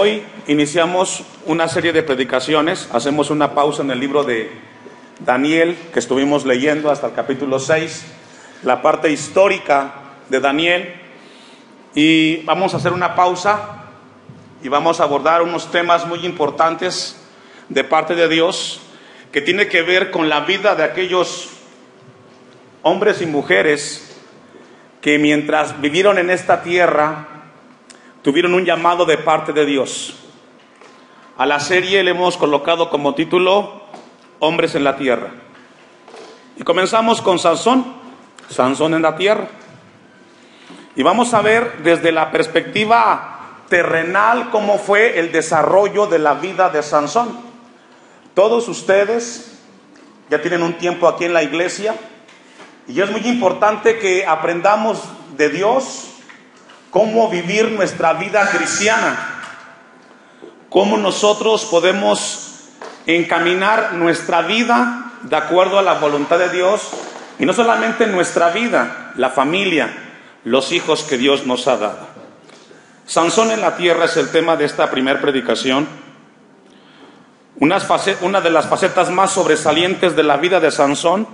Hoy iniciamos una serie de predicaciones, hacemos una pausa en el libro de Daniel que estuvimos leyendo hasta el capítulo 6, la parte histórica de Daniel, y vamos a hacer una pausa y vamos a abordar unos temas muy importantes de parte de Dios que tiene que ver con la vida de aquellos hombres y mujeres que mientras vivieron en esta tierra tuvieron un llamado de parte de Dios. A la serie le hemos colocado como título Hombres en la Tierra. Y comenzamos con Sansón en la tierra. Y vamos a ver desde la perspectiva terrenal cómo fue el desarrollo de la vida de Sansón. Todos ustedes ya tienen un tiempo aquí en la iglesia y es muy importante que aprendamos de Dios cómo vivir nuestra vida cristiana, cómo nosotros podemos encaminar nuestra vida de acuerdo a la voluntad de Dios, y no solamente nuestra vida, la familia, los hijos que Dios nos ha dado. Sansón en la tierra es el tema de esta primera predicación. Una de las facetas más sobresalientes de la vida de Sansón,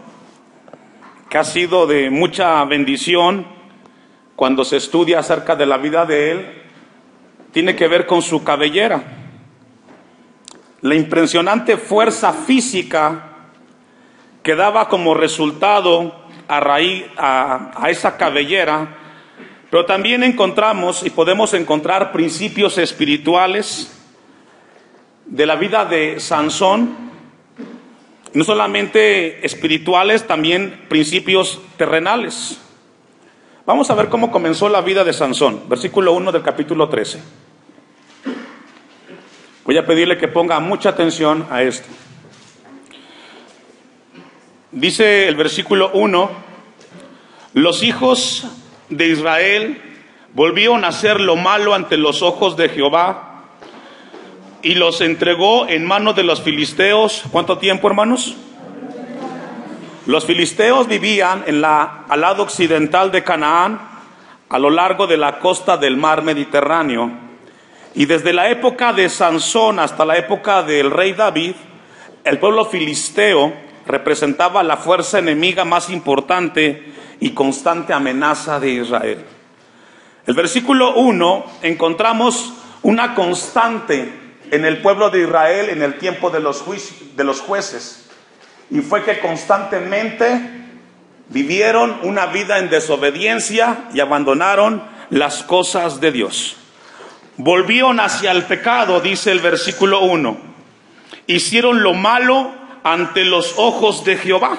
que ha sido de mucha bendición cuando se estudia acerca de la vida de él, tiene que ver con su cabellera. La impresionante fuerza física que daba como resultado a esa cabellera, pero también encontramos y podemos encontrar principios espirituales de la vida de Sansón, no solamente espirituales, también principios terrenales. Vamos a ver cómo comenzó la vida de Sansón, versículo 1 del capítulo 13. Voy a pedirle que ponga mucha atención a esto. Dice el versículo 1: los hijos de Israel volvieron a hacer lo malo ante los ojos de Jehová y los entregó en manos de los filisteos. ¿Cuánto tiempo, hermanos? Los filisteos vivían al lado occidental de Canaán, a lo largo de la costa del mar Mediterráneo. Y desde la época de Sansón hasta la época del rey David, el pueblo filisteo representaba la fuerza enemiga más importante y constante amenaza de Israel. El versículo 1 encontramos una constante en el pueblo de Israel en el tiempo de los jueces. Y fue que constantemente vivieron una vida en desobediencia y abandonaron las cosas de Dios. Volvieron hacia el pecado, dice el versículo 1. Hicieron lo malo ante los ojos de Jehová.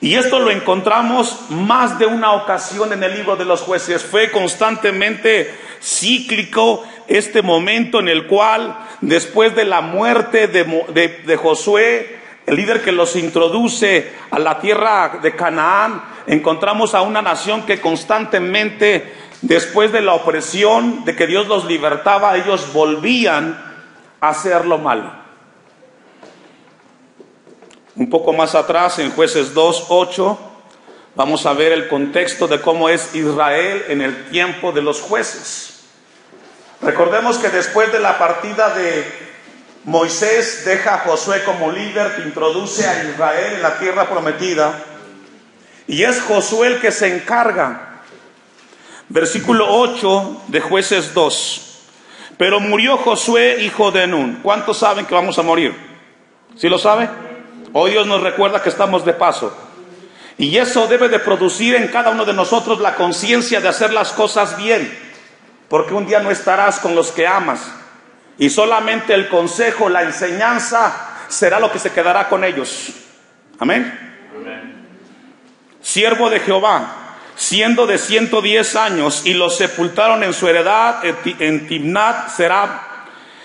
Y esto lo encontramos más de una ocasión en el libro de los jueces. Fue constantemente cíclico este momento en el cual, después de la muerte de Josué, el líder que los introduce a la tierra de Canaán, encontramos a una nación que constantemente, después de la opresión, de que Dios los libertaba, ellos volvían a hacer lo malo. Un poco más atrás, en Jueces 2:8, vamos a ver el contexto de cómo es Israel en el tiempo de los jueces. Recordemos que después de la partida de Moisés, deja a Josué como líder que introduce a Israel en la tierra prometida, y es Josué el que se encarga. Versículo 8 de Jueces 2: pero murió Josué hijo de Nun. ¿Cuántos saben que vamos a morir? ¿Sí lo sabe? Hoy Dios nos recuerda que estamos de paso, y eso debe de producir en cada uno de nosotros la conciencia de hacer las cosas bien, porque un día no estarás con los que amas, y solamente el consejo, la enseñanza será lo que se quedará con ellos. Amén. Amén. Siervo de Jehová, siendo de 110 años, y los sepultaron en su heredad en Timnat Serab,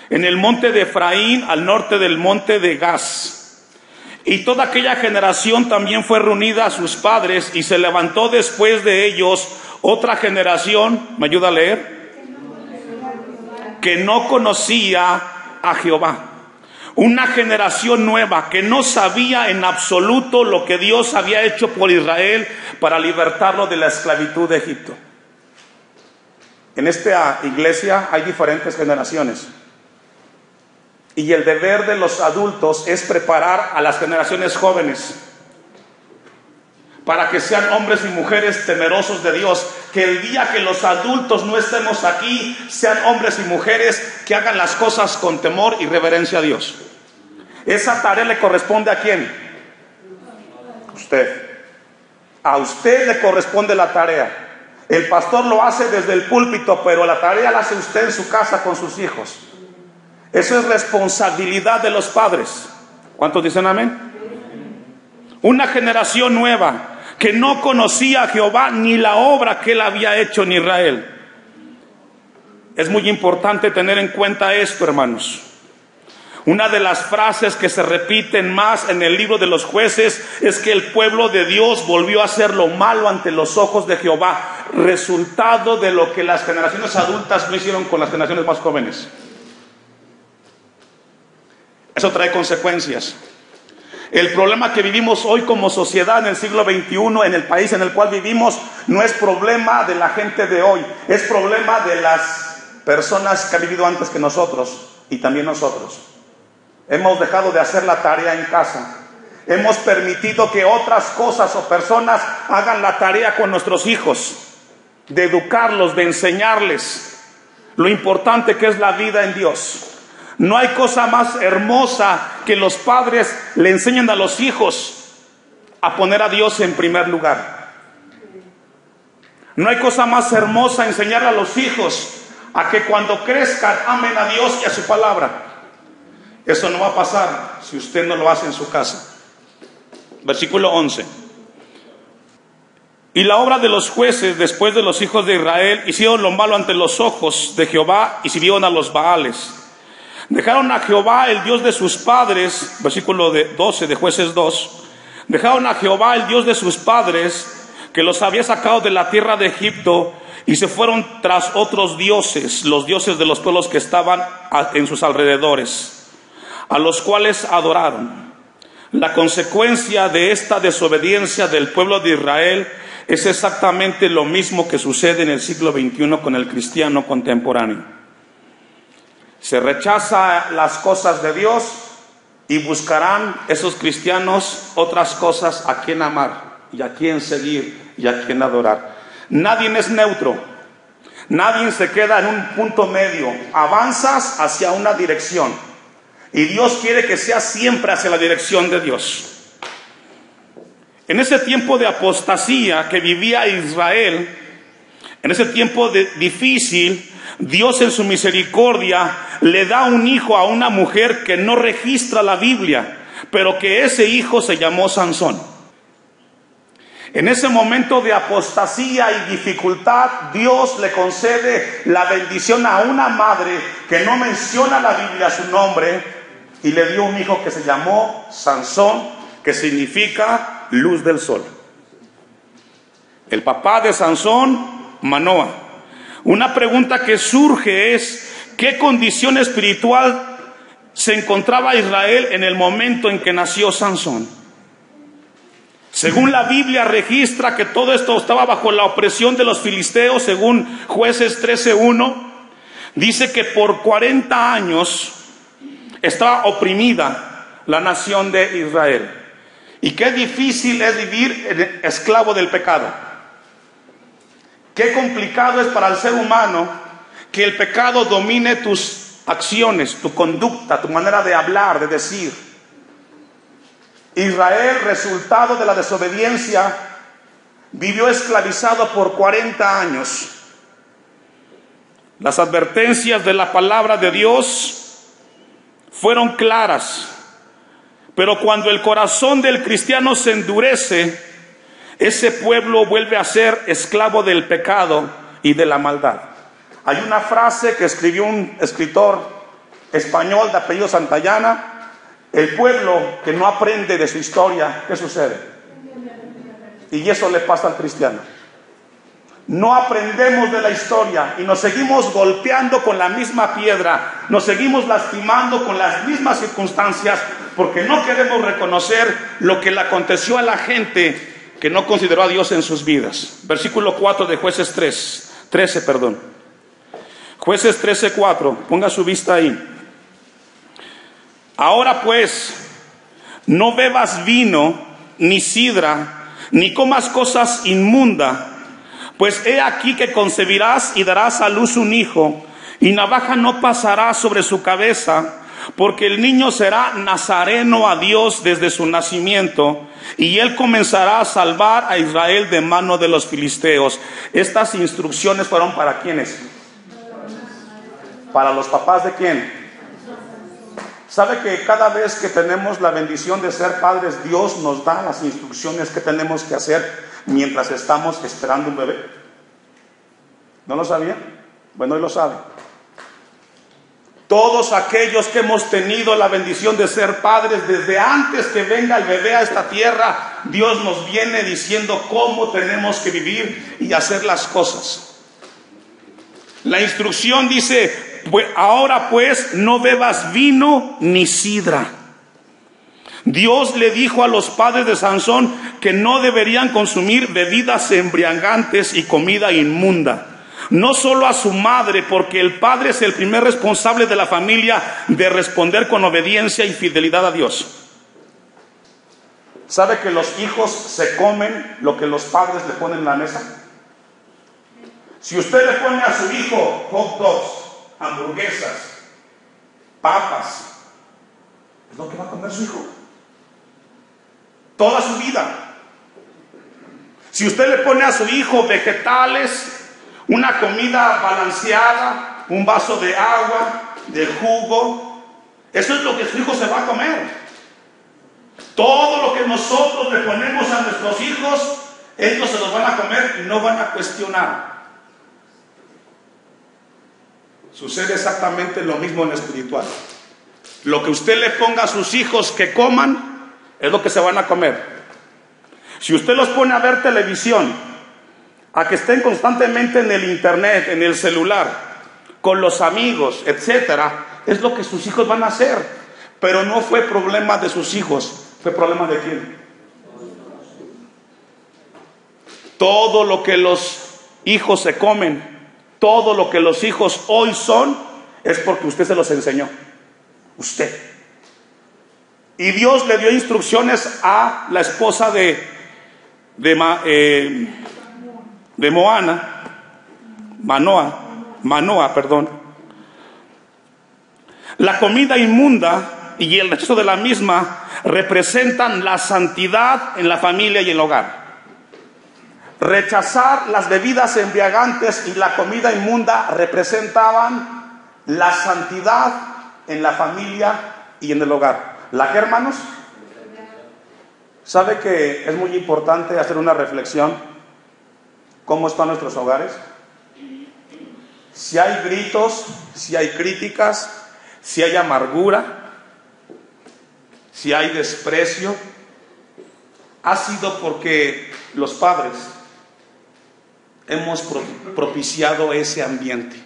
en el monte de Efraín, al norte del monte de Gaz. Y toda aquella generación también fue reunida a sus padres, y se levantó después de ellos otra generación, ¿me ayuda a leer?, que no conocía a Jehová. Una generación nueva que no sabía en absoluto lo que Dios había hecho por Israel para libertarlo de la esclavitud de Egipto. En esta iglesia hay diferentes generaciones. Y el deber de los adultos es preparar a las generaciones jóvenes para que sean hombres y mujeres temerosos de Dios. Que el día que los adultos no estemos aquí, sean hombres y mujeres que hagan las cosas con temor y reverencia a Dios. Esa tarea le corresponde ¿a quién? Usted. A usted le corresponde la tarea. El pastor lo hace desde el púlpito, pero la tarea la hace usted en su casa con sus hijos. Eso es responsabilidad de los padres. ¿Cuántos dicen amén? Una generación nueva que no conocía a Jehová ni la obra que él había hecho en Israel. Es muy importante tener en cuenta esto, hermanos. Una de las frases que se repiten más en el libro de los Jueces es que el pueblo de Dios volvió a hacer lo malo ante los ojos de Jehová, resultado de lo que las generaciones adultas no hicieron con las generaciones más jóvenes. Eso trae consecuencias. El problema que vivimos hoy como sociedad en el siglo XXI, en el país en el cual vivimos, no es problema de la gente de hoy, es problema de las personas que han vivido antes que nosotros y también nosotros. Hemos dejado de hacer la tarea en casa. Hemos permitido que otras cosas o personas hagan la tarea con nuestros hijos, de educarlos, de enseñarles lo importante que es la vida en Dios. No hay cosa más hermosa que los padres le enseñen a los hijos a poner a Dios en primer lugar. No hay cosa más hermosa enseñarle a los hijos a que cuando crezcan amen a Dios y a su palabra. Eso no va a pasar si usted no lo hace en su casa. Versículo 11. Y la obra de los jueces después de los hijos de Israel hicieron lo malo ante los ojos de Jehová y sirvieron a los Baales. Dejaron a Jehová el Dios de sus padres, versículo 12 de Jueces 2. Dejaron a Jehová el Dios de sus padres, que los había sacado de la tierra de Egipto, y se fueron tras otros dioses, los dioses de los pueblos que estaban en sus alrededores, a los cuales adoraron. La consecuencia de esta desobediencia del pueblo de Israel es exactamente lo mismo que sucede en el siglo XXI con el cristiano contemporáneo. Se rechaza las cosas de Dios y buscarán esos cristianos otras cosas a quien amar y a quien seguir y a quien adorar. Nadie es neutro, nadie se queda en un punto medio. Avanzas hacia una dirección y Dios quiere que seas siempre hacia la dirección de Dios. En ese tiempo de apostasía que vivía Israel, en ese tiempo difícil, Dios en su misericordia le da un hijo a una mujer que no registra la Biblia, pero que ese hijo se llamó Sansón. En ese momento de apostasía y dificultad, Dios le concede la bendición a una madre que no menciona la Biblia su nombre, y le dio un hijo que se llamó Sansón, que significa luz del sol. El papá de Sansón, Manoa. Una pregunta que surge es: ¿qué condición espiritual se encontraba Israel en el momento en que nació Sansón? Según la Biblia registra que todo esto estaba bajo la opresión de los filisteos, según Jueces 13:1, dice que por 40 años estaba oprimida la nación de Israel. Y qué difícil es vivir esclavo del pecado. Qué complicado es para el ser humano que el pecado domine tus acciones, tu conducta, tu manera de hablar, de decir. Israel, resultado de la desobediencia, vivió esclavizado por 40 años. Las advertencias de la palabra de Dios fueron claras, pero cuando el corazón del cristiano se endurece, ese pueblo vuelve a ser esclavo del pecado y de la maldad. Hay una frase que escribió un escritor español de apellido Santayana: el pueblo que no aprende de su historia, ¿qué sucede? Y eso le pasa al cristiano. No aprendemos de la historia y nos seguimos golpeando con la misma piedra, nos seguimos lastimando con las mismas circunstancias, porque no queremos reconocer lo que le aconteció a la gente que no consideró a Dios en sus vidas. Versículo 4 de Jueces 13. Jueces 13:4, ponga su vista ahí. Ahora pues, no bebas vino, ni sidra, ni comas cosas inmundas, pues he aquí que concebirás y darás a luz un hijo, y navaja no pasará sobre su cabeza, porque el niño será nazareno a Dios desde su nacimiento, y él comenzará a salvar a Israel de mano de los filisteos. Estas instrucciones fueron ¿para quiénes? ¿Para los papás de quién? ¿Sabe que cada vez que tenemos la bendición de ser padres, Dios nos da las instrucciones que tenemos que hacer mientras estamos esperando un bebé? ¿No lo sabía? Bueno, hoy lo sabe. Todos aquellos que hemos tenido la bendición de ser padres, desde antes que venga el bebé a esta tierra, Dios nos viene diciendo cómo tenemos que vivir y hacer las cosas. La instrucción dice: ahora pues no bebas vino ni sidra. Dios le dijo a los padres de Sansón que no deberían consumir bebidas embriagantes y comida inmunda. No solo a su madre, porque el padre es el primer responsable de la familia de responder con obediencia y fidelidad a Dios. ¿Sabe que los hijos se comen lo que los padres le ponen en la mesa? Si usted le pone a su hijo hot dogs, hamburguesas, papas, es lo que va a comer su hijo toda su vida. Si usted le pone a su hijo vegetales, una comida balanceada, un vaso de agua, de jugo, eso es lo que su hijo se va a comer. Todo lo que nosotros le ponemos a nuestros hijos, ellos se los van a comer y no van a cuestionar. Sucede exactamente lo mismo en lo espiritual. Lo que usted le ponga a sus hijos que coman, es lo que se van a comer. Si usted los pone a ver televisión, a que estén constantemente en el internet, en el celular, con los amigos, etcétera, es lo que sus hijos van a hacer. Pero no fue problema de sus hijos, fue problema de quién. Todo lo que los hijos se comen, todo lo que los hijos hoy son, es porque usted se los enseñó. Usted. Y Dios le dio instrucciones a la esposa de Manoa. La comida inmunda y el rechazo de la misma representan la santidad en la familia y el hogar. Rechazar las bebidas embriagantes y la comida inmunda representaban la santidad en la familia y en el hogar. ¿La qué, hermanos? ¿Sabe que es muy importante hacer una reflexión? ¿Cómo están nuestros hogares? Si hay gritos, si hay críticas, si hay amargura, si hay desprecio, ha sido porque los padres hemos propiciado ese ambiente.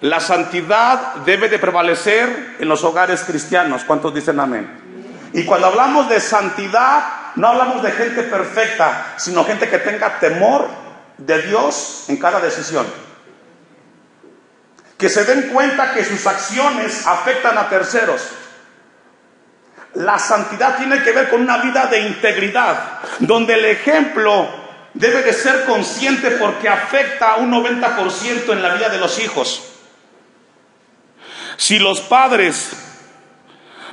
La santidad debe de prevalecer en los hogares cristianos. ¿Cuántos dicen amén? Y cuando hablamos de santidad, no hablamos de gente perfecta, sino gente que tenga temor de Dios en cada decisión. Que se den cuenta que sus acciones afectan a terceros. La santidad tiene que ver con una vida de integridad, donde el ejemplo debe de ser consciente porque afecta a un 90% en la vida de los hijos. Si los padres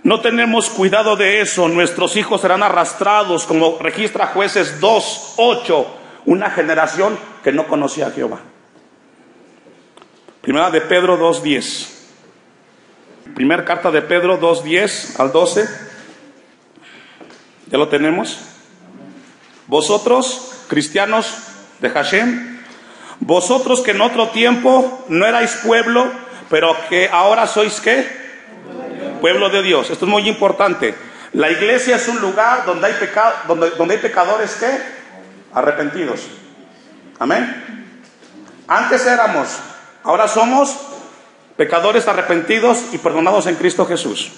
no tenemos cuidado de eso, nuestros hijos serán arrastrados, como registra Jueces 2:8, una generación que no conocía a Jehová. Primera de Pedro 2:10. Primera carta de Pedro 2:10 al 12. ¿Ya lo tenemos? Vosotros, cristianos de Hashem, vosotros que en otro tiempo no erais pueblo, pero que ahora sois ¿qué? Pueblo de Dios. Esto es muy importante. La iglesia es un lugar donde hay donde hay pecadores ¿qué? Arrepentidos. Amén. Antes éramos, ahora somos pecadores arrepentidos y perdonados en Cristo Jesús.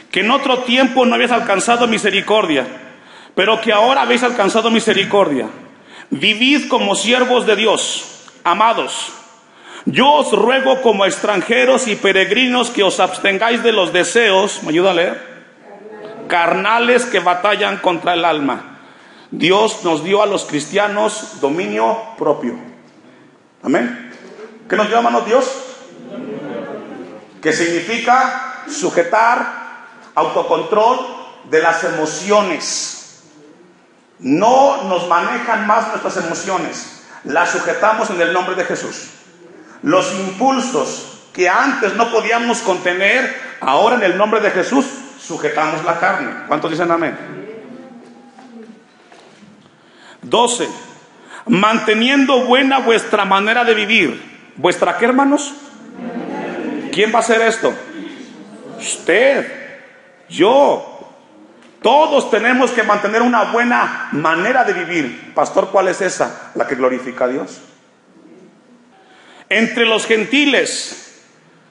Que en otro tiempo no habéis alcanzado misericordia, pero que ahora habéis alcanzado misericordia. Vivid como siervos de Dios, amados, Yo os ruego como extranjeros y peregrinos que os abstengáis de los deseos, ¿me ayuda a leer? Carnales que batallan contra el alma. Dios nos dio a los cristianos dominio propio. Amén. ¿Qué nos dio, hermanos, Dios? Que significa sujetar, autocontrol de las emociones. No nos manejan más nuestras emociones, las sujetamos en el nombre de Jesús. Los impulsos que antes no podíamos contener, ahora en el nombre de Jesús sujetamos la carne. ¿Cuántos dicen amén? 12. Manteniendo buena vuestra manera de vivir. ¿Vuestra qué, hermanos? ¿Quién va a hacer esto? Usted, yo. Todos tenemos que mantener una buena manera de vivir. Pastor, ¿cuál es esa? La que glorifica a Dios. Entre los gentiles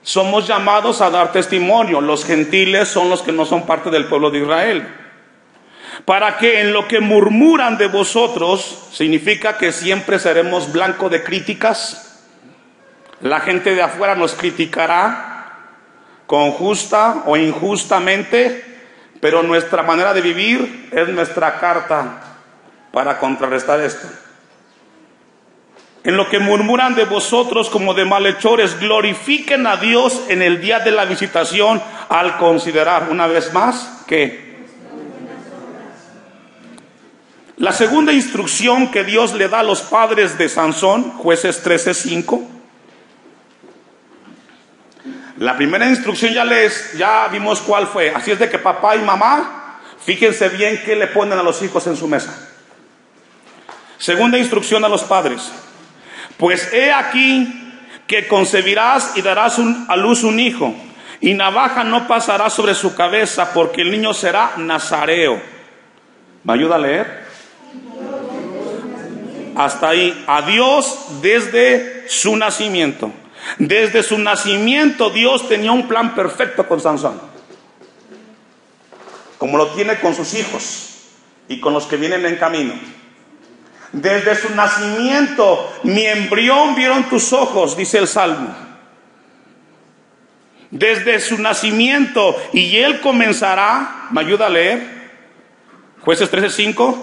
somos llamados a dar testimonio. Los gentiles son los que no son parte del pueblo de Israel. Para que en lo que murmuran de vosotros, significa que siempre seremos blanco de críticas. La gente de afuera nos criticará con justa o injustamente, pero nuestra manera de vivir es nuestra carta para contrarrestar esto. En lo que murmuran de vosotros como de malhechores, glorifiquen a Dios en el día de la visitación, al considerar una vez más que la segunda instrucción que Dios le da a los padres de Sansón, Jueces 13:5. La primera instrucción ya vimos cuál fue. Así es de que papá y mamá, fíjense bien qué le ponen a los hijos en su mesa. Segunda instrucción a los padres. Pues he aquí que concebirás y darás a luz un hijo, y navaja no pasará sobre su cabeza, porque el niño será nazareo. ¿Me ayuda a leer? Hasta ahí. A Dios desde su nacimiento. Desde su nacimiento Dios tenía un plan perfecto con Sansón, como lo tiene con sus hijos y con los que vienen en camino. Desde su nacimiento, mi embrión vieron tus ojos, dice el Salmo. Desde su nacimiento, y él comenzará, ¿me ayuda a leer? Jueces 13:5.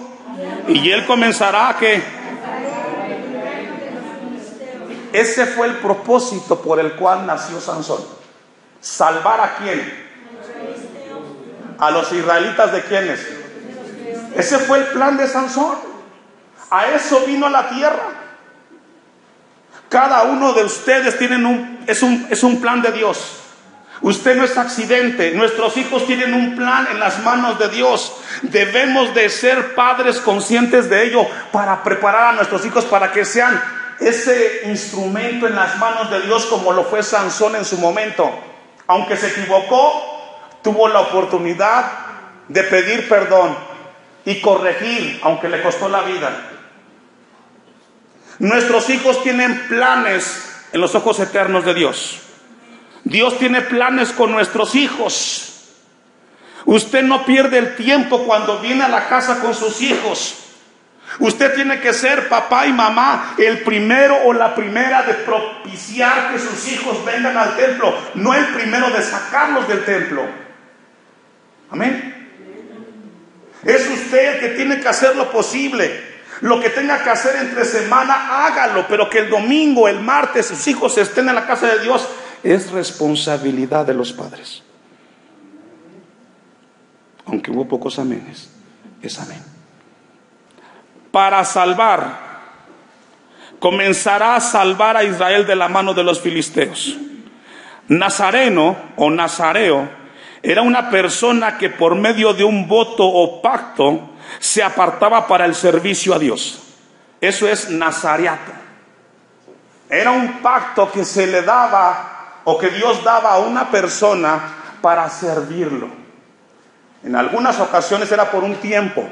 Y él comenzará a ¿qué? Ese fue el propósito por el cual nació Sansón. ¿Salvar a quién? ¿A los israelitas de quiénes? Ese fue el plan de Sansón. A eso vino a la tierra. Cada uno de ustedes es un plan de Dios. Usted no es accidente. Nuestros hijos tienen un plan en las manos de Dios. Debemos de ser padres conscientes de ello, para preparar a nuestros hijos para que sean ese instrumento en las manos de Dios, como lo fue Sansón en su momento. Aunque se equivocó, tuvo la oportunidad de pedir perdón y corregir, aunque le costó la vida. Nuestros hijos tienen planes en los ojos eternos de Dios. Dios tiene planes con nuestros hijos. Usted no pierde el tiempo cuando viene a la casa con sus hijos. Usted tiene que ser papá y mamá el primero o la primera de propiciar que sus hijos vengan al templo, no el primero de sacarlos del templo. Amén. Es usted el que tiene que hacer lo posible. Lo que tenga que hacer entre semana, hágalo, pero que el domingo, el martes, sus hijos estén en la casa de Dios, es responsabilidad de los padres. Aunque hubo pocos amenes, es amén. Para salvar, comenzará a salvar a Israel de la mano de los filisteos. Nazareno o nazareo era una persona que por medio de un voto o pacto se apartaba para el servicio a Dios. Eso es nazareato. Era un pacto que se le daba, o que Dios daba a una persona para servirlo. En algunas ocasiones era por un tiempo,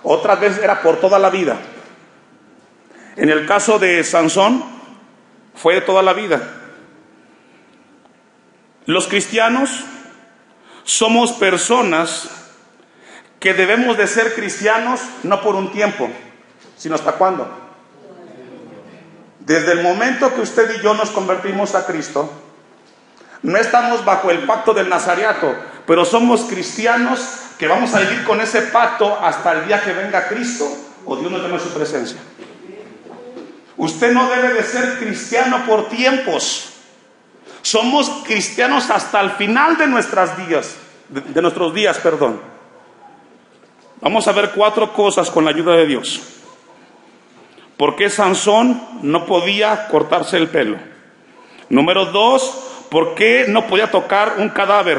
otras veces era por toda la vida. En el caso de Sansón fue de toda la vida. Los cristianos somos personas que debemos de ser cristianos no por un tiempo, sino ¿hasta cuándo? Desde el momento que usted y yo nos convertimos a Cristo, no estamos bajo el pacto del Nazareato, pero somos cristianos que vamos a vivir con ese pacto hasta el día que venga Cristo o Dios nos dé su presencia. Usted no debe de ser cristiano por tiempos. Somos cristianos hasta el final de nuestros días. Vamos a ver 4 cosas con la ayuda de Dios. ¿Por qué Sansón no podía cortarse el pelo? Número 2, ¿por qué no podía tocar un cadáver?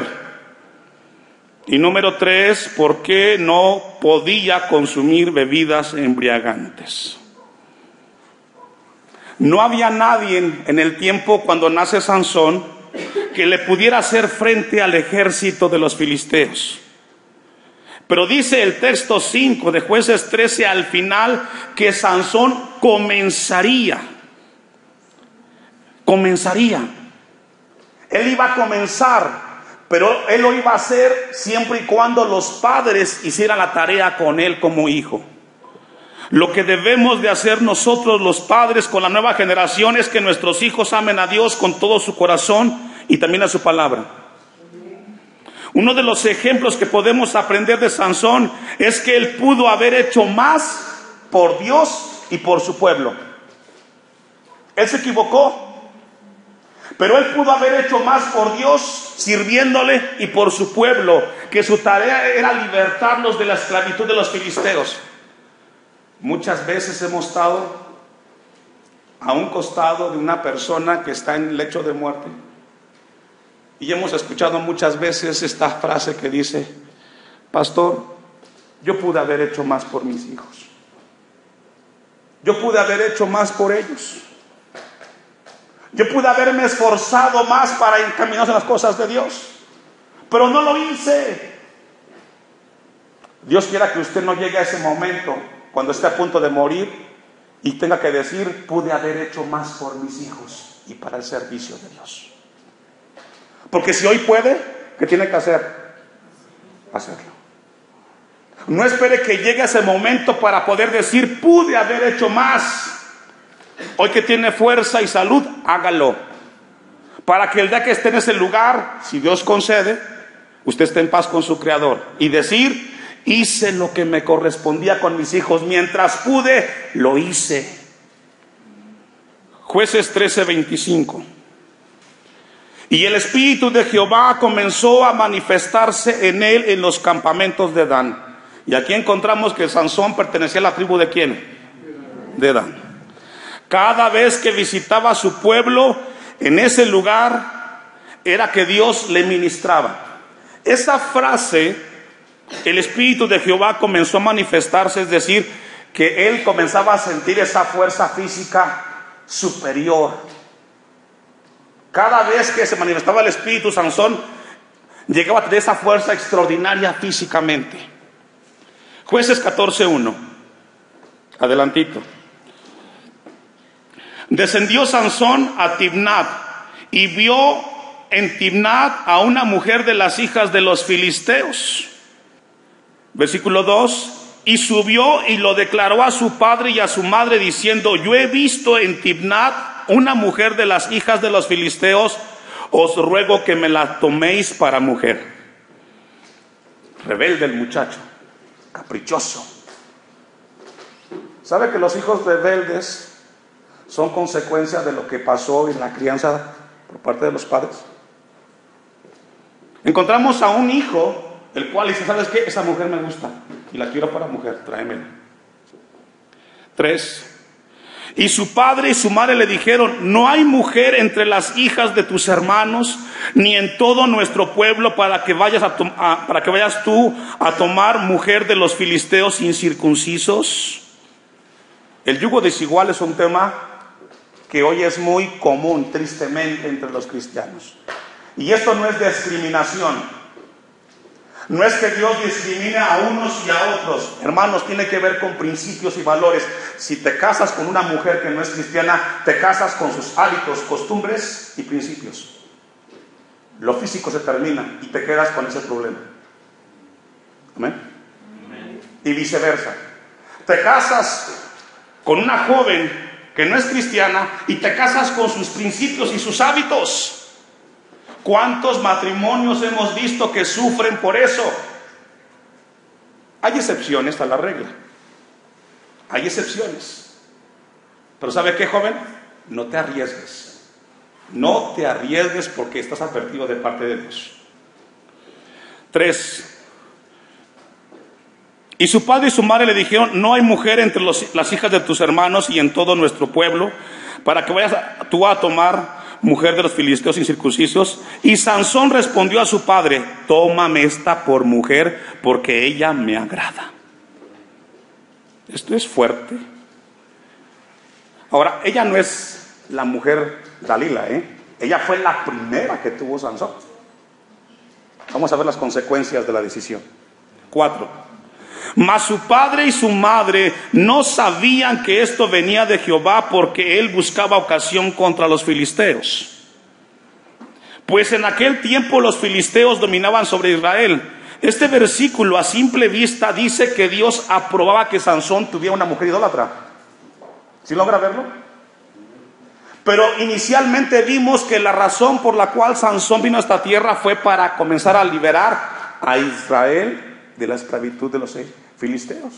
Y número 3, ¿por qué no podía consumir bebidas embriagantes? No había nadie en el tiempo cuando nace Sansón que le pudiera hacer frente al ejército de los filisteos. Pero dice el texto 5 de Jueces 13 al final que Sansón comenzaría. Él iba a comenzar, pero él lo iba a hacer siempre y cuando los padres hicieran la tarea con él como hijo. Lo que debemos de hacer nosotros los padres con la nueva generación es que nuestros hijos amen a Dios con todo su corazón y también a su palabra. Uno de los ejemplos que podemos aprender de Sansón es que él pudo haber hecho más por Dios y por su pueblo. Él se equivocó, pero él pudo haber hecho más por Dios sirviéndole y por su pueblo, que su tarea era libertarlos de la esclavitud de los filisteos. Muchas veces hemos estado a un costado de una persona que está en el lecho de muerte y hemos escuchado muchas veces esta frase que dice: pastor, yo pude haber hecho más por mis hijos, yo pude haber hecho más por ellos, yo pude haberme esforzado más para encaminarse a las cosas de Dios, pero no lo hice. Dios quiera que usted no llegue a ese momento cuando esté a punto de morir y tenga que decir: pude haber hecho más por mis hijos y para el servicio de Dios. Porque si hoy puede, ¿qué tiene que hacer? Hacerlo. No espere que llegue ese momento para poder decir: pude haber hecho más. Hoy que tiene fuerza y salud, hágalo. Para que el día que esté en ese lugar, si Dios concede, usted esté en paz con su Creador y decir: hice lo que me correspondía con mis hijos, mientras pude, lo hice. Jueces 13:25. Y el Espíritu de Jehová comenzó a manifestarse en él en los campamentos de Dan. Y aquí encontramos que Sansón pertenecía a la tribu ¿de quién? De Dan. Cada vez que visitaba su pueblo en ese lugar, era que Dios le ministraba. Esa frase, el Espíritu de Jehová comenzó a manifestarse, es decir, que él comenzaba a sentir esa fuerza física superior. Cada vez que se manifestaba el Espíritu, Sansón llegaba a tener esa fuerza extraordinaria físicamente. Jueces 14:1. Adelantito. Descendió Sansón a Timnat y vio en Timnat a una mujer de las hijas de los filisteos. Versículo 2. Y subió y lo declaró a su padre y a su madre diciendo: yo he visto en Timnat una mujer de las hijas de los filisteos, os ruego que me la toméis para mujer. Rebelde el muchacho, caprichoso. ¿Sabe que los hijos rebeldes son consecuencia de lo que pasó en la crianza por parte de los padres? Encontramos a un hijo el cual dice: ¿sabes qué? Esa mujer me gusta y la quiero para mujer, tráemela. 3. Y su padre y su madre le dijeron: no hay mujer entre las hijas de tus hermanos, ni en todo nuestro pueblo, para que vayas tú a tomar mujer de los filisteos incircuncisos. El yugo desigual es un tema que hoy es muy común, tristemente, entre los cristianos. Y esto no es discriminación. No es que Dios discrimine a unos y a otros. Hermanos, tiene que ver con principios y valores. Si te casas con una mujer que no es cristiana, te casas con sus hábitos, costumbres y principios. Lo físico se termina y te quedas con ese problema. ¿Amén? Amén. Y viceversa. Te casas con una joven que no es cristiana y te casas con sus principios y sus hábitos. ¿Cuántos matrimonios hemos visto que sufren por eso? Hay excepciones a la regla. Hay excepciones. Pero ¿sabe qué, joven? No te arriesgues. No te arriesgues porque estás advertido de parte de Dios. 3. Y su padre y su madre le dijeron: no hay mujer entre las hijas de tus hermanos y en todo nuestro pueblo, para que vayas tú a tomar mujer de los filisteos incircuncisos. Y Sansón respondió a su padre: tómame esta por mujer, porque ella me agrada. Esto es fuerte. Ahora, ella no es la mujer Dalila, ella fue la primera que tuvo Sansón. Vamos a ver las consecuencias de la decisión. 4. Mas su padre y su madre no sabían que esto venía de Jehová, porque él buscaba ocasión contra los filisteos. Pues en aquel tiempo los filisteos dominaban sobre Israel. Este versículo a simple vista dice que Dios aprobaba que Sansón tuviera una mujer idólatra. ¿Sí logra verlo? Pero inicialmente vimos que la razón por la cual Sansón vino a esta tierra fue para comenzar a liberar a Israel de la esclavitud de los filisteos.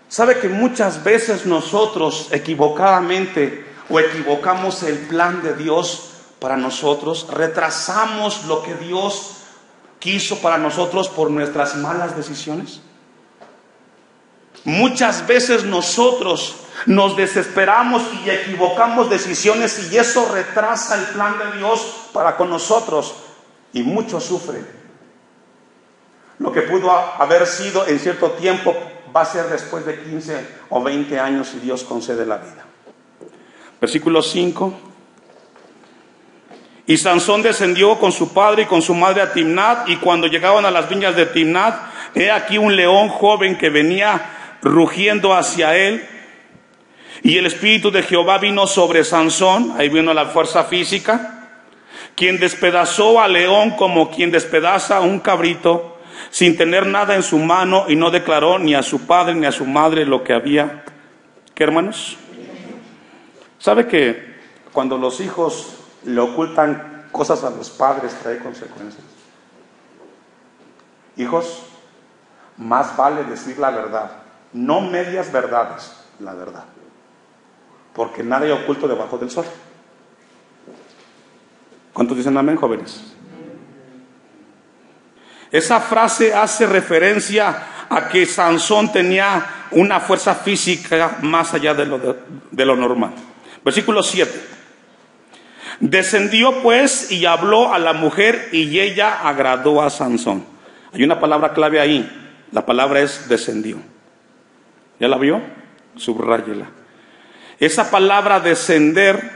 ¿Sabe que muchas veces nosotros equivocadamente o equivocamos el plan de Dios para nosotros? Retrasamos lo que Dios quiso para nosotros por nuestras malas decisiones. Muchas veces nosotros nos desesperamos y equivocamos decisiones, y eso retrasa el plan de Dios para con nosotros, y muchos sufren. Lo que pudo haber sido en cierto tiempo va a ser después de 15 o 20 años si Dios concede la vida. Versículo 5. Y Sansón descendió con su padre y con su madre a Timnat, y cuando llegaban a las viñas de Timnat, he aquí un león joven que venía rugiendo hacia él, y el espíritu de Jehová vino sobre Sansón, ahí vino la fuerza física, quien despedazó al león como quien despedaza a un cabrito, sin tener nada en su mano, y no declaró ni a su padre ni a su madre lo que había. ¿Qué, hermanos? ¿Sabe que cuando los hijos le ocultan cosas a los padres trae consecuencias? Hijos, más vale decir la verdad, no medias verdades, la verdad, porque nada hay oculto debajo del sol. ¿Cuántos dicen amén, jóvenes? Esa frase hace referencia a que Sansón tenía una fuerza física más allá de lo normal. Versículo 7. Descendió pues y habló a la mujer, y ella agradó a Sansón. Hay una palabra clave ahí. La palabra es descendió. ¿Ya la vio? Subráyela. Esa palabra descender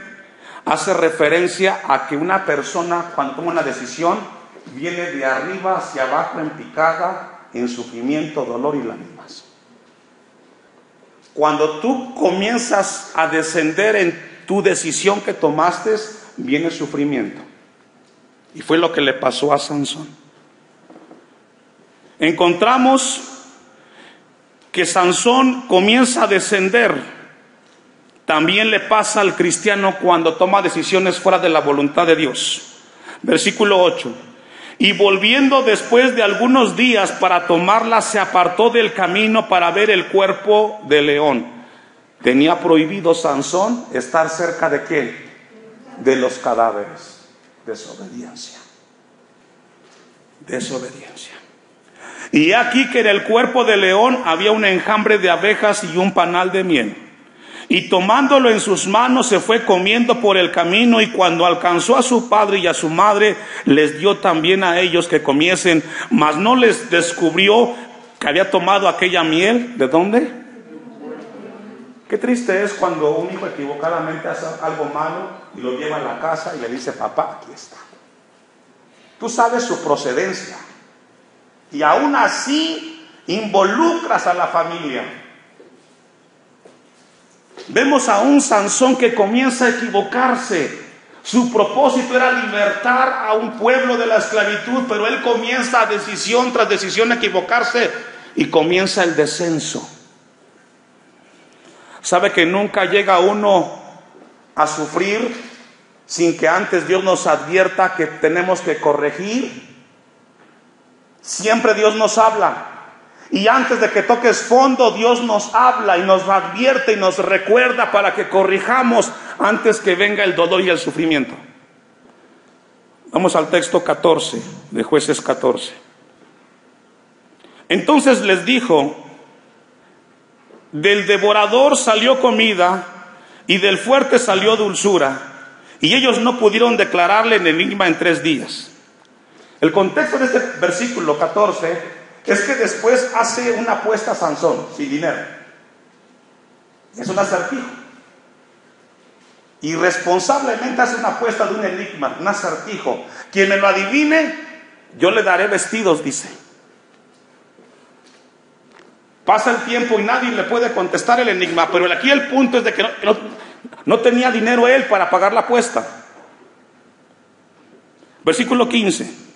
hace referencia a que una persona, cuando toma una decisión, viene de arriba hacia abajo en picada, en sufrimiento, dolor y lágrimas. Cuando tú comienzas a descender en tu decisión que tomaste, viene sufrimiento. Y fue lo que le pasó a Sansón. Encontramos que Sansón comienza a descender. También le pasa al cristiano cuando toma decisiones fuera de la voluntad de Dios. Versículo 8. Y volviendo después de algunos días para tomarla, se apartó del camino para ver el cuerpo del león. Tenía prohibido Sansón estar cerca de ¿quién? De los cadáveres. Desobediencia. Desobediencia. Y aquí que en el cuerpo del león había un enjambre de abejas y un panal de miel. Y tomándolo en sus manos se fue comiendo por el camino, y cuando alcanzó a su padre y a su madre, les dio también a ellos que comiesen, mas no les descubrió que había tomado aquella miel. ¿De dónde? Qué triste es cuando un hijo equivocadamente hace algo malo y lo lleva a la casa y le dice: papá, aquí está. Tú sabes su procedencia, y aún así involucras a la familia. Vemos a un Sansón que comienza a equivocarse. Su propósito era libertar a un pueblo de la esclavitud, pero él comienza decisión tras decisión a equivocarse, y comienza el descenso. ¿Sabe que nunca llega uno a sufrir sin que antes Dios nos advierta que tenemos que corregir? Siempre Dios nos habla. Y antes de que toques fondo, Dios nos habla y nos advierte y nos recuerda para que corrijamos antes que venga el dolor y el sufrimiento. Vamos al texto 14 de Jueces 14. Entonces les dijo: del devorador salió comida y del fuerte salió dulzura, y ellos no pudieron declararle el enigma en 3 días. El contexto de este versículo 14 es que después hace una apuesta a Sansón, sin dinero. Es un acertijo. Irresponsablemente hace una apuesta de un enigma, un acertijo. Quien me lo adivine, yo le daré vestidos, dice. Pasa el tiempo y nadie le puede contestar el enigma, pero aquí el punto es de que no tenía dinero él para pagar la apuesta. Versículo 15.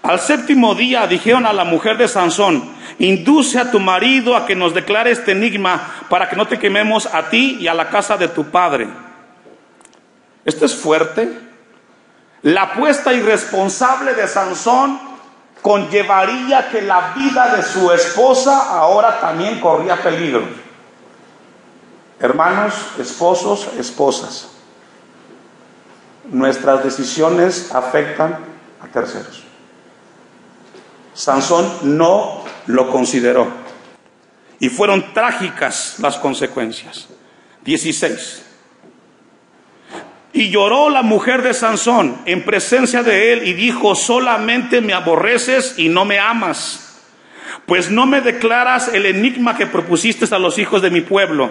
Al 7º día dijeron a la mujer de Sansón: induce a tu marido a que nos declare este enigma para que no te quememos a ti y a la casa de tu padre. Esto es fuerte. La apuesta irresponsable de Sansón conllevaría que la vida de su esposa ahora también corría peligro. Hermanos, esposos, esposas, nuestras decisiones afectan a terceros. Sansón no lo consideró y fueron trágicas las consecuencias. 16. Y lloró la mujer de Sansón en presencia de él y dijo: solamente me aborreces y no me amas, pues no me declaras el enigma que propusiste a los hijos de mi pueblo.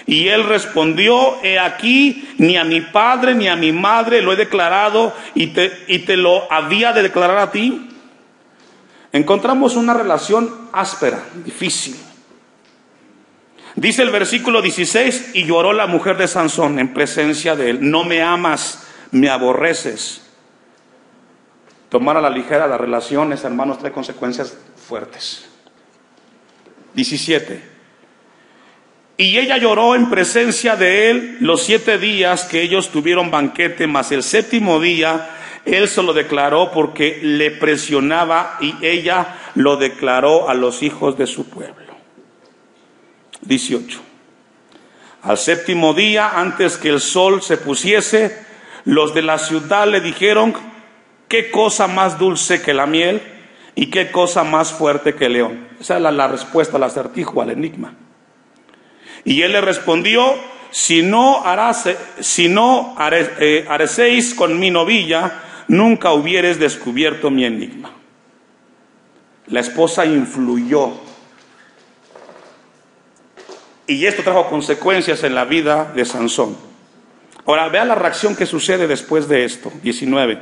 Y él respondió: he aquí, ni a mi padre ni a mi madre lo he declarado, y te lo había de declarar a ti. Encontramos una relación áspera, difícil. Dice el versículo 16: y lloró la mujer de Sansón en presencia de él. No me amas, me aborreces. Tomar a la ligera las relaciones, hermanos, trae consecuencias fuertes. 17. Y ella lloró en presencia de él los 7 días que ellos tuvieron banquete, mas el 7º día él se lo declaró porque le presionaba, y ella lo declaró a los hijos de su pueblo. 18. Al 7º día, antes que el sol se pusiese, los de la ciudad le dijeron: ¿qué cosa más dulce que la miel y qué cosa más fuerte que el león? Esa es la respuesta al acertijo, al enigma. Y él le respondió: si no haréis con mi novilla, nunca hubieres descubierto mi enigma. La esposa influyó. Y esto trajo consecuencias en la vida de Sansón. Ahora, vea la reacción que sucede después de esto. 19.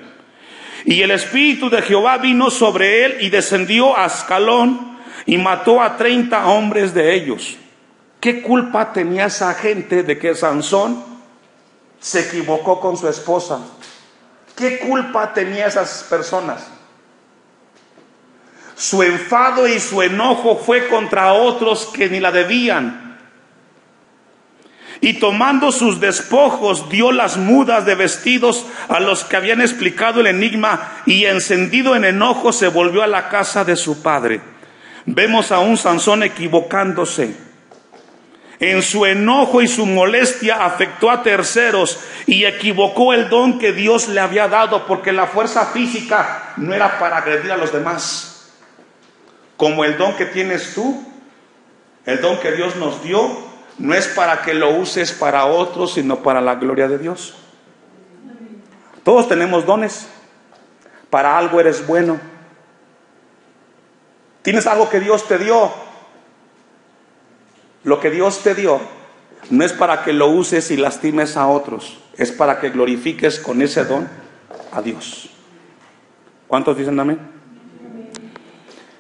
Y el espíritu de Jehová vino sobre él y descendió a Ascalón y mató a 30 hombres de ellos. ¿Qué culpa tenía esa gente de que Sansón se equivocó con su esposa? ¿Qué culpa tenía esas personas? Su enfado y su enojo fue contra otros que ni la debían. Y tomando sus despojos, dio las mudas de vestidos a los que habían explicado el enigma, y encendido en enojo se volvió a la casa de su padre. Vemos a un Sansón equivocándose. En su enojo y su molestia afectó a terceros y equivocó el don que Dios le había dado, porque la fuerza física no era para agredir a los demás. Como el don que tienes tú, el don que Dios nos dio, no es para que lo uses para otros, sino para la gloria de Dios. Todos tenemos dones. Para algo eres bueno. Tienes algo que Dios te dio. Lo que Dios te dio no es para que lo uses y lastimes a otros, es para que glorifiques con ese don a Dios. ¿Cuántos dicen amén?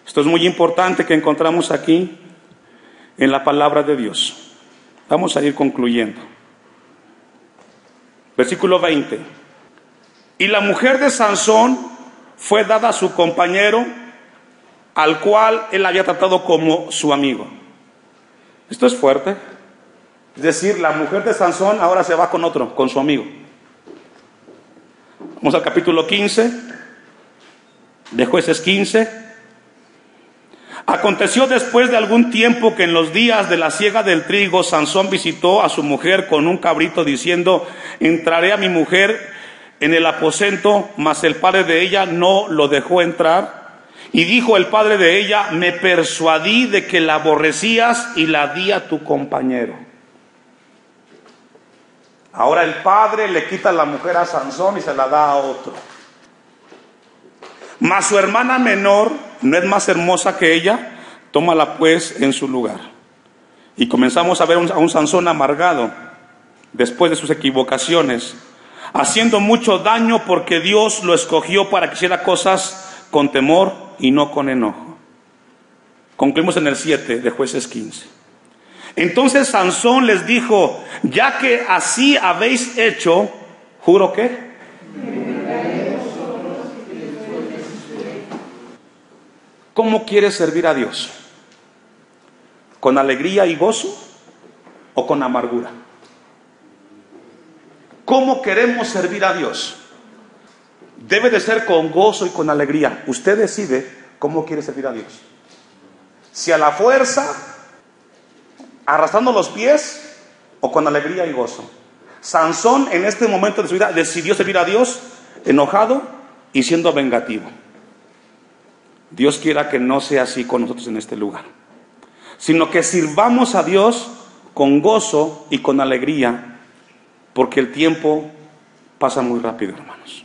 Esto es muy importante que encontramos aquí en la palabra de Dios. Vamos a ir concluyendo. Versículo 20. Y la mujer de Sansón fue dada a su compañero, al cual él había tratado como su amigo. Esto es fuerte. Es decir, la mujer de Sansón ahora se va con otro, con su amigo. Vamos al capítulo 15 de Jueces 15. Aconteció después de algún tiempo que en los días de la siega del trigo, Sansón visitó a su mujer con un cabrito diciendo: entraré a mi mujer en el aposento, mas el padre de ella no lo dejó entrar. Y dijo el padre de ella: me persuadí de que la aborrecías y la di a tu compañero. Ahora el padre le quita la mujer a Sansón y se la da a otro. Mas su hermana menor no es más hermosa que ella, tómala pues en su lugar. Y comenzamos a ver a un Sansón amargado después de sus equivocaciones, haciendo mucho daño porque Dios lo escogió para que hiciera cosas con temor y no con enojo. Concluimos en el 7 de Jueces 15. Entonces Sansón les dijo: ya que así habéis hecho, juro que ¿cómo quieres servir a Dios? ¿Con alegría y gozo o con amargura? ¿Cómo queremos servir a Dios? Debe de ser con gozo y con alegría. Usted decide cómo quiere servir a Dios. Si a la fuerza, arrastrando los pies, o con alegría y gozo. Sansón en este momento de su vida decidió servir a Dios enojado y siendo vengativo. Dios quiera que no sea así con nosotros en este lugar, sino que sirvamos a Dios con gozo y con alegría, porque el tiempo pasa muy rápido, hermanos.